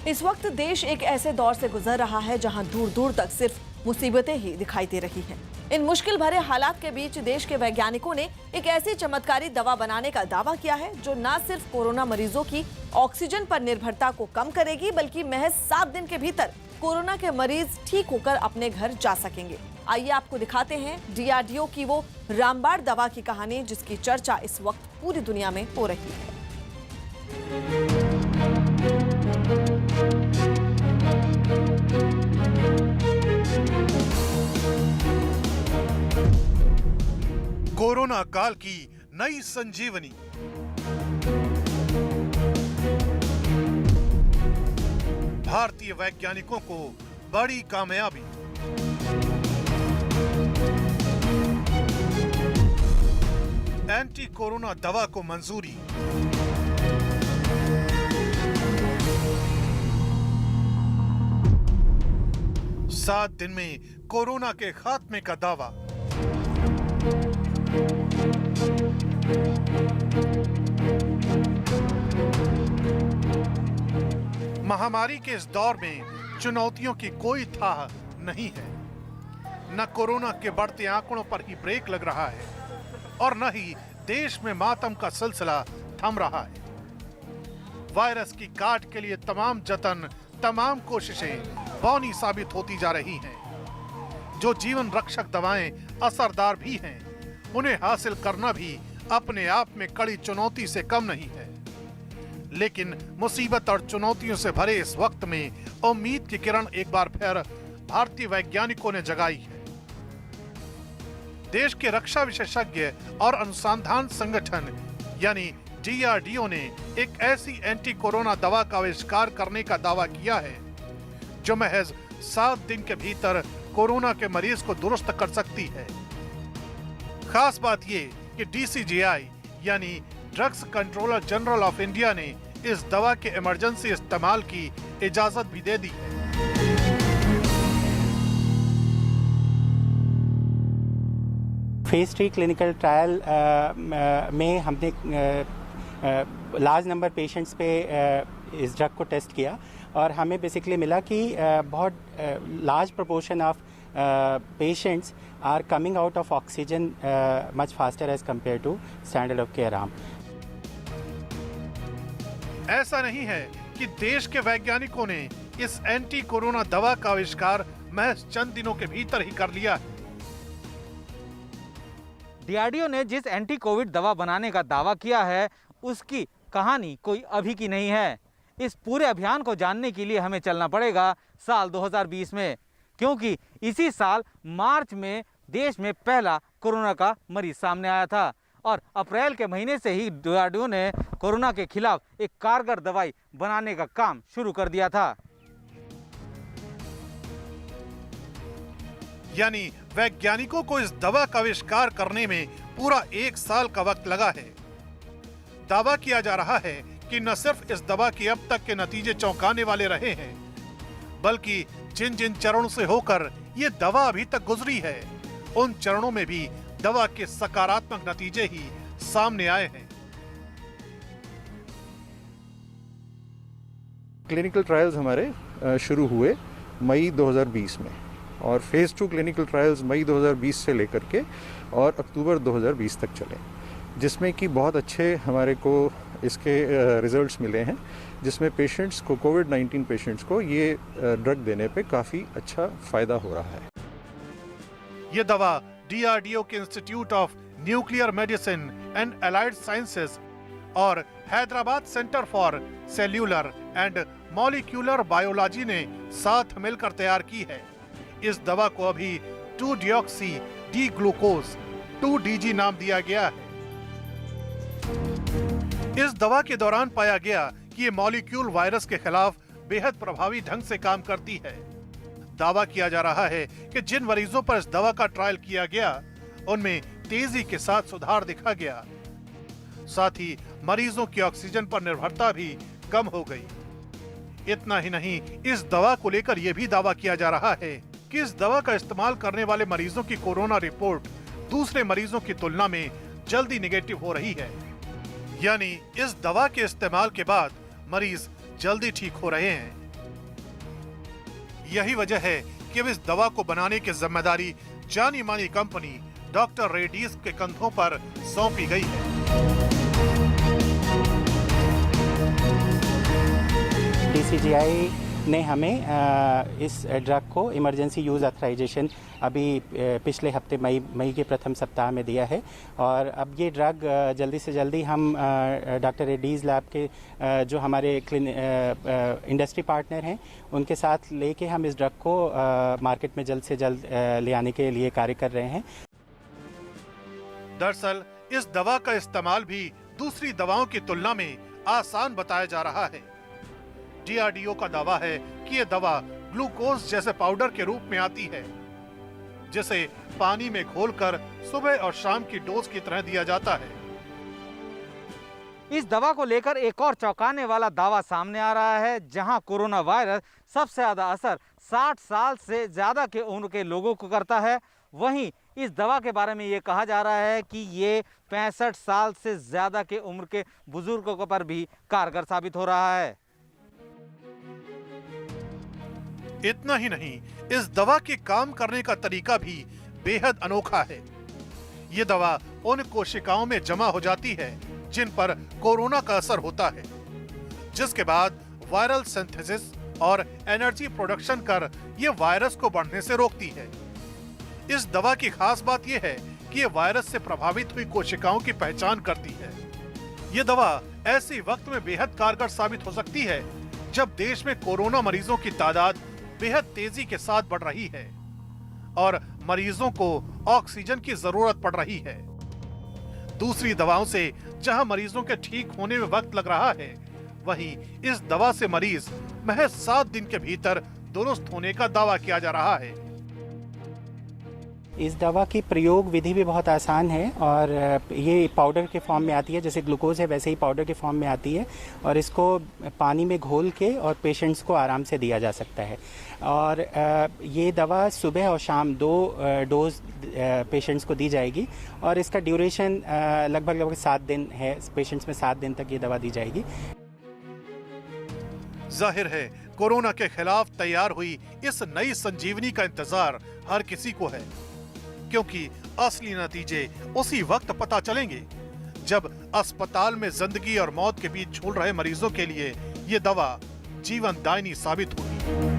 इस वक्त देश एक ऐसे दौर से गुजर रहा है जहां दूर दूर तक सिर्फ मुसीबतें ही दिखाई दे रही हैं। इन मुश्किल भरे हालात के बीच देश के वैज्ञानिकों ने एक ऐसी चमत्कारी दवा बनाने का दावा किया है जो न सिर्फ कोरोना मरीजों की ऑक्सीजन पर निर्भरता को कम करेगी बल्कि महज 7 दिन के भीतर कोरोना के मरीज ठीक होकर अपने घर जा सकेंगे। आइए आपको दिखाते हैं डीआरडीओ की वो रामबाण दवा की कहानी जिसकी चर्चा इस वक्त पूरी दुनिया में हो रही है। कोरोना काल की नई संजीवनी। भारतीय वैज्ञानिकों को बड़ी कामयाबी। एंटी कोरोना दवा को मंजूरी। सात दिन में कोरोना के खात्मे का दावा। महामारी के इस दौर में चुनौतियों की कोई थाह नहीं है। न कोरोना के बढ़ते आंकड़ों पर ही ब्रेक लग रहा है और न ही देश में मातम का सिलसिला थम रहा है। वायरस की काट के लिए तमाम जतन, तमाम कोशिशें बौनी साबित होती जा रही हैं। जो जीवन रक्षक दवाएं असरदार भी हैं, उन्हें हासिल करना भी अपने आप में कड़ी चुनौती से कम नहीं है। लेकिन मुसीबत और चुनौतियों से भरे इस वक्त में उम्मीद की किरण एक बार फिर भारतीय वैज्ञानिकों ने जगाई है। देश के रक्षा विशेषज्ञ और अनुसंधान संगठन यानी डीआरडीओ ने एक ऐसी एंटी कोरोना दवा का आविष्कार करने का दावा किया है जो महज 7 दिन के भीतर कोरोना के मरीज को दुरुस्त कर सकती है। खास बात ये कि डीसीजीआई यानी drugs controller general of India ने इस दवा के इमरजेंसी इस्तेमाल की इजाजत भी दे दी है। फेज 3 क्लिनिकल ट्रायल में हमने लार्ज नंबर पेशेंट्स पे इस ड्रग को टेस्ट किया और हमें बेसिकली मिला कि बहुत large proportion of patients are coming out of oxygen much faster as compared to standard of care arm. ऐसा नहीं है कि देश के वैज्ञानिकों ने इस एंटी कोरोना दवा का आविष्कार महज चंद दिनों के भीतर ही कर लिया है। डीआरडीओ ने जिस एंटी कोविड दवा बनाने का दावा किया है उसकी कहानी कोई अभी की नहीं है। इस पूरे अभियान को जानने के लिए हमें चलना पड़ेगा साल 2020 में, क्योंकि इसी साल मार्च में देश में पहला कोरोना का मरीज सामने आया था और अप्रैल के महीने से ही डीआरडीओ ने कोरोना के खिलाफ एक कारगर दवाई बनाने का काम शुरू कर दिया था। यानी वैज्ञानिकों को इस दवा का आविष्कार करने में पूरा 1 साल का वक्त लगा है। दावा किया जा रहा है कि न सिर्फ इस दवा के अब तक के नतीजे चौंकाने वाले रहे हैं, बल्कि जिन जिन चरणों से होकर ये दवा अभी तक गुजरी है उन चरणों में भी दवा के सकारात्मक नतीजे ही सामने आए हैं। क्लिनिकल ट्रायल्स हमारे शुरू हुए मई 2020 में और फेज 2 क्लिनिकल ट्रायल्स मई 2020 से लेकर के और अक्टूबर 2020 तक चले, जिसमें कि बहुत अच्छे हमारे को इसके रिजल्ट्स मिले हैं, जिसमें पेशेंट्स को कोविड-19 पेशेंट्स को ये ड्रग देने पे काफ़ी अच्छा फ़ायदा हो रहा है। ये दवा डीआरडीओ के institute of nuclear medicine and allied sciences और Hyderabad centre for cellular and molecular biology ने साथ मिलकर तैयार की है। इस दवा को अभी 2-डिऑक्सी डी ग्लूकोज 2DG नाम दिया गया है। इस दवा के दौरान पाया गया कि ये मॉलिक्यूल वायरस के खिलाफ बेहद प्रभावी ढंग से काम करती है। दावा किया जा रहा है कि जिन मरीजों पर इस दवा का ट्रायल किया गया उनमें तेजी के साथ सुधार दिखा गया। साथ ही मरीजों की ऑक्सीजन पर निर्भरता भी कम हो गई। इतना ही नहीं, इस दवा को लेकर यह भी दावा किया जा रहा है कि इस दवा का इस्तेमाल करने वाले मरीजों की कोरोना रिपोर्ट दूसरे मरीजों की तुलना में जल्दी नेगेटिव हो रही है। यानी इस दवा के इस्तेमाल के बाद मरीज जल्दी ठीक हो रहे हैं। यही वजह है कि अब इस दवा को बनाने की जिम्मेदारी जानी मानी कंपनी डॉक्टर रेड्डीज के कंधों पर सौंपी गई है। DCGI ने हमें इस ड्रग को इमरजेंसी यूज़ ऑथराइजेशन अभी पिछले हफ्ते मई के प्रथम सप्ताह में दिया है और अब ये ड्रग जल्दी से जल्दी हम डॉक्टर रेड्डीज लैब के जो हमारे इंडस्ट्री पार्टनर हैं उनके साथ लेके हम इस ड्रग को मार्केट में जल्द से जल्द ले आने के लिए कार्य कर रहे हैं। दरअसल इस दवा का इस्तेमाल भी दूसरी दवाओं की तुलना में आसान बताया जा रहा है। DRDO का दावा है कि ये दवा ग्लूकोज जैसे पाउडर के रूप में आती है, जिसे पानी में घोलकर सुबह और शाम की डोज की तरह दिया जाता है। इस दवा को लेकर एक और चौंकाने वाला दावा सामने आ रहा है। जहां कोरोना वायरस सबसे ज्यादा असर 60 साल से ज्यादा के उम्र के लोगों को करता है, वहीं इस दवा के बारे में ये कहा जा रहा है कि ये 65 साल से ज्यादा के उम्र के बुजुर्गों पर भी कारगर साबित हो रहा है। इतना ही नहीं, इस दवा के काम करने का तरीका भी बेहद अनोखा है। ये दवा उन कोशिकाओं में जमा हो जाती है जिन पर कोरोना का असर होता है, जिसके बाद वायरल सिंथेसिस और एनर्जी प्रोडक्शन कर ये वायरस को बढ़ने से रोकती है। इस दवा की खास बात यह है कि ये वायरस से प्रभावित हुई कोशिकाओं की पहचान करती है। ये दवा ऐसे वक्त में बेहद कारगर साबित हो सकती है जब देश में कोरोना मरीजों की तादाद बेहद तेजी के साथ बढ़ रही है और मरीजों को ऑक्सीजन की जरूरत पड़ रही है। दूसरी दवाओं से जहां मरीजों के ठीक होने में वक्त लग रहा है, वहीं इस दवा से मरीज महज 7 दिन के भीतर दुरुस्त होने का दावा किया जा रहा है। इस दवा की प्रयोग विधि भी बहुत आसान है और ये पाउडर के फॉर्म में आती है, जैसे ग्लूकोज है वैसे ही पाउडर के फॉर्म में आती है और इसको पानी में घोल के और पेशेंट्स को आराम से दिया जा सकता है। और ये दवा सुबह और शाम 2 डोज पेशेंट्स को दी जाएगी और इसका ड्यूरेशन लगभग 7 दिन है। पेशेंट्स में 7 दिन तक ये दवा दी जाएगी। जाहिर है कोरोना के खिलाफ तैयार हुई इस नई संजीवनी का इंतजार हर किसी को है, क्योंकि असली नतीजे उसी वक्त पता चलेंगे जब अस्पताल में जिंदगी और मौत के बीच झूल रहे मरीजों के लिए ये दवा जीवनदायिनी साबित होगी।